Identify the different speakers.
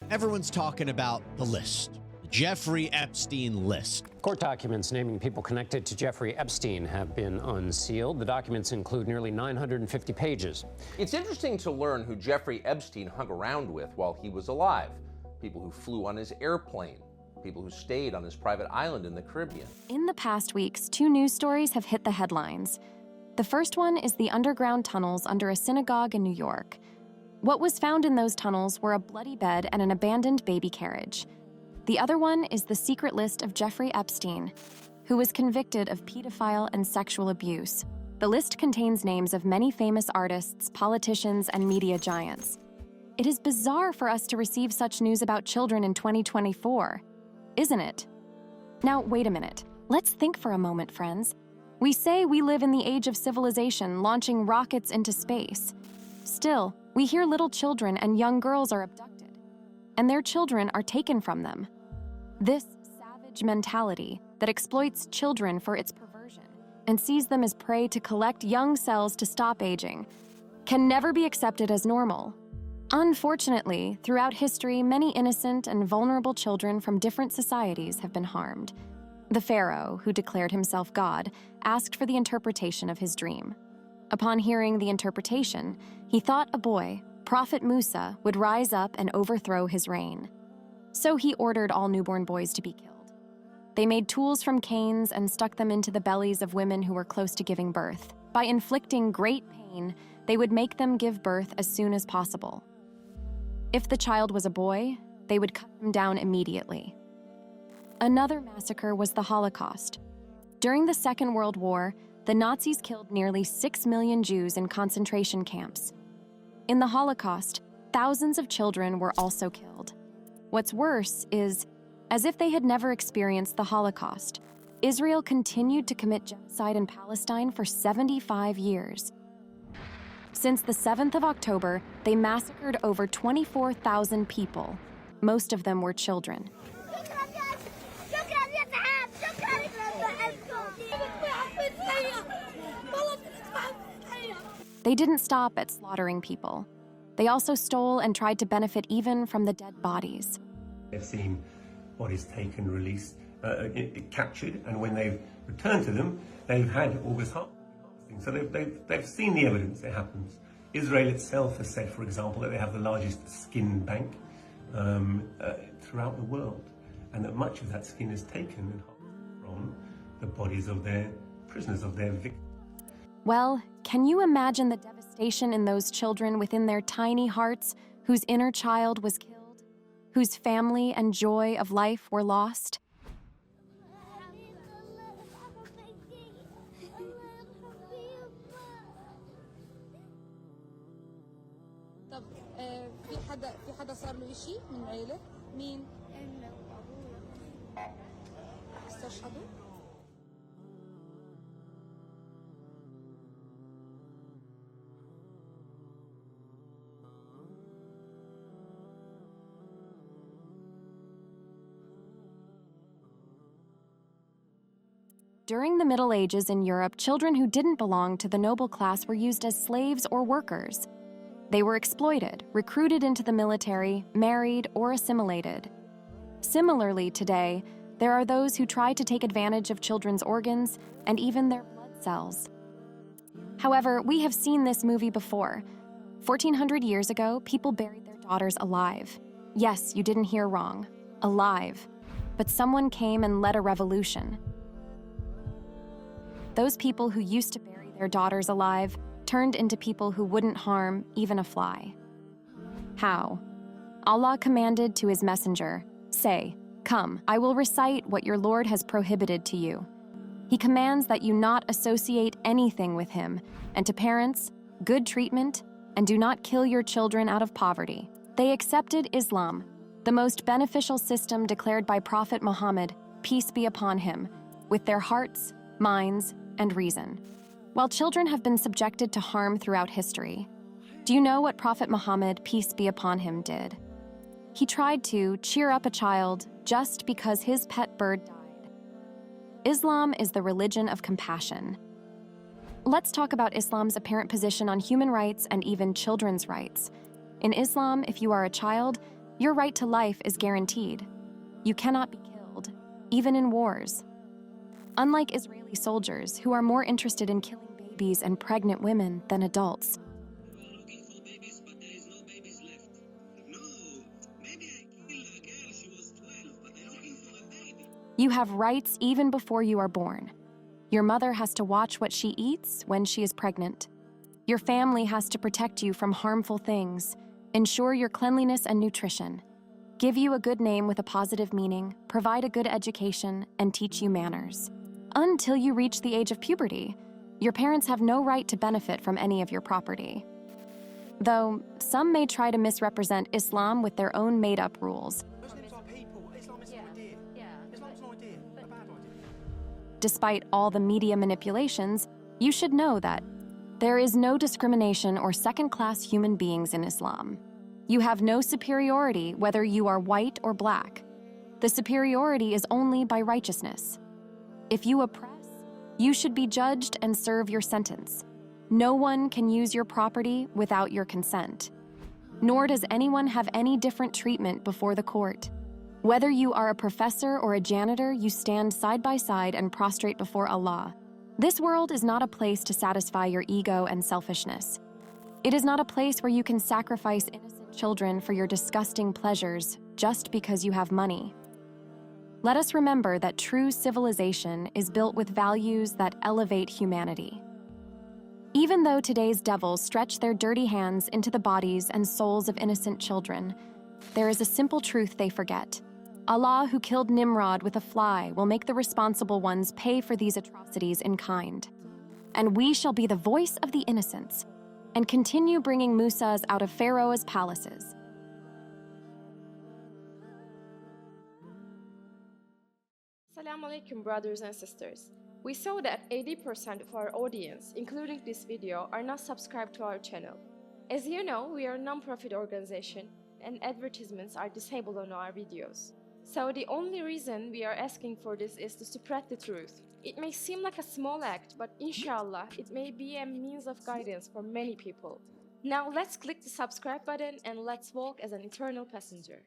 Speaker 1: Everyone's talking about the list, the Jeffrey Epstein list.
Speaker 2: Court documents naming people connected to Jeffrey Epstein have been unsealed. The documents include nearly 950 pages.
Speaker 3: It's interesting to learn who Jeffrey Epstein hung around with while he was alive. People who flew on his airplane, people who stayed on his private island in the Caribbean.
Speaker 4: In the past weeks, 2 news stories have hit the headlines. The first one is the underground tunnels under a synagogue in New York. What was found in those tunnels were a bloody bed and an abandoned baby carriage. The other one is the secret list of Jeffrey Epstein, who was convicted of pedophile and sexual abuse. The list contains names of many famous artists, politicians, and media giants. It is bizarre for us to receive such news about children in 2024, isn't it? Now, wait a minute. Let's think for a moment, friends. We say we live in the age of civilization, launching rockets into space. Still, we hear little children and young girls are abducted, and their children are taken from them. This savage mentality that exploits children for its perversion and sees them as prey to collect young cells to stop aging can never be accepted as normal. Unfortunately, throughout history, many innocent and vulnerable children from different societies have been harmed. The Pharaoh, who declared himself God, asked for the interpretation of his dream. Upon hearing the interpretation, he thought a boy, Prophet Musa, would rise up and overthrow his reign. So he ordered all newborn boys to be killed. They made tools from canes and stuck them into the bellies of women who were close to giving birth. By inflicting great pain, they would make them give birth as soon as possible. If the child was a boy, they would cut him down immediately. Another massacre was the Holocaust. During the Second World War, the Nazis killed nearly 6 million Jews in concentration camps. In the Holocaust, thousands of children were also killed. What's worse is, as if they had never experienced the Holocaust, Israel continued to commit genocide in Palestine for 75 years. Since the 7th of October, they massacred over 24,000 people. Most of them were children. They didn't stop at slaughtering people. They also stole and tried to benefit even from the dead bodies.
Speaker 5: They've seen bodies taken, released, captured, and when they've returned to them, they've had August harvesting. So they've seen the evidence it happens. Israel itself has said, for example, that they have the largest skin bank throughout the world, and that much of that skin is taken and harvested from the bodies of their prisoners, of their victims.
Speaker 4: Well, can you imagine the devastation in those children within their tiny hearts whose inner child was killed, whose family and joy of life were lost?
Speaker 6: طب في حدا صار له شيء من العيلة؟ مين؟ أنا وأبويا. استشهدوا؟
Speaker 4: During the Middle Ages in Europe, children who didn't belong to the noble class were used as slaves or workers. They were exploited, recruited into the military, married, or assimilated. Similarly, today, there are those who try to take advantage of children's organs and even their blood cells. However, we have seen this movie before. 1,400 years ago, people buried their daughters alive. Yes, you didn't hear wrong. Alive. But someone came and led a revolution. Those people who used to bury their daughters alive turned into people who wouldn't harm even a fly. How? Allah commanded to his messenger, "Say, come, I will recite what your Lord has prohibited to you." He commands that you not associate anything with him, and to parents, good treatment, and do not kill your children out of poverty. They accepted Islam, the most beneficial system declared by Prophet Muhammad, peace be upon him, with their hearts, minds, and reason. While children have been subjected to harm throughout history, do you know what Prophet Muhammad, peace be upon him, did? He tried to cheer up a child just because his pet bird died. Islam is the religion of compassion. Let's talk about Islam's apparent position on human rights and even children's rights. In Islam, if you are a child, Your right to life is guaranteed. You cannot be killed, even in wars. Unlike Israeli soldiers, who are more interested in killing babies and pregnant women than adults, you have rights even before you are born. Your mother has to watch what she eats when she is pregnant. Your family has to protect you from harmful things, ensure your cleanliness and nutrition, give you a good name with a positive meaning, provide a good education, and teach you manners. Until you reach the age of puberty, your parents have no right to benefit from any of your property. Though some may try to misrepresent Islam with their own made-up rules. Despite all the media manipulations, you should know that there is no discrimination or second-class human beings in Islam. You have no superiority whether you are white or black. The superiority is only by righteousness. If you oppress, you should be judged and serve your sentence. No one can use your property without your consent. Nor does anyone have any different treatment before the court. Whether you are a professor or a janitor, you stand side by side and prostrate before Allah. This world is not a place to satisfy your ego and selfishness. It is not a place where you can sacrifice innocent children for your disgusting pleasures just because you have money. Let us remember that true civilization is built with values that elevate humanity. Even though today's devils stretch their dirty hands into the bodies and souls of innocent children, there is a simple truth they forget. Allah, who killed Nimrod with a fly, will make the responsible ones pay for these atrocities in kind. And we shall be the voice of the innocents and continue bringing Musas out of Pharaoh's palaces.
Speaker 7: Assalamualaikum, brothers and sisters. We saw that 80% of our audience, including this video, are not subscribed to our channel. As you know, we are a non-profit organization and advertisements are disabled on our videos. So the only reason we are asking for this is to spread the truth. It may seem like a small act, but inshallah, it may be a means of guidance for many people. Now let's click the subscribe button and let's walk as an eternal passenger.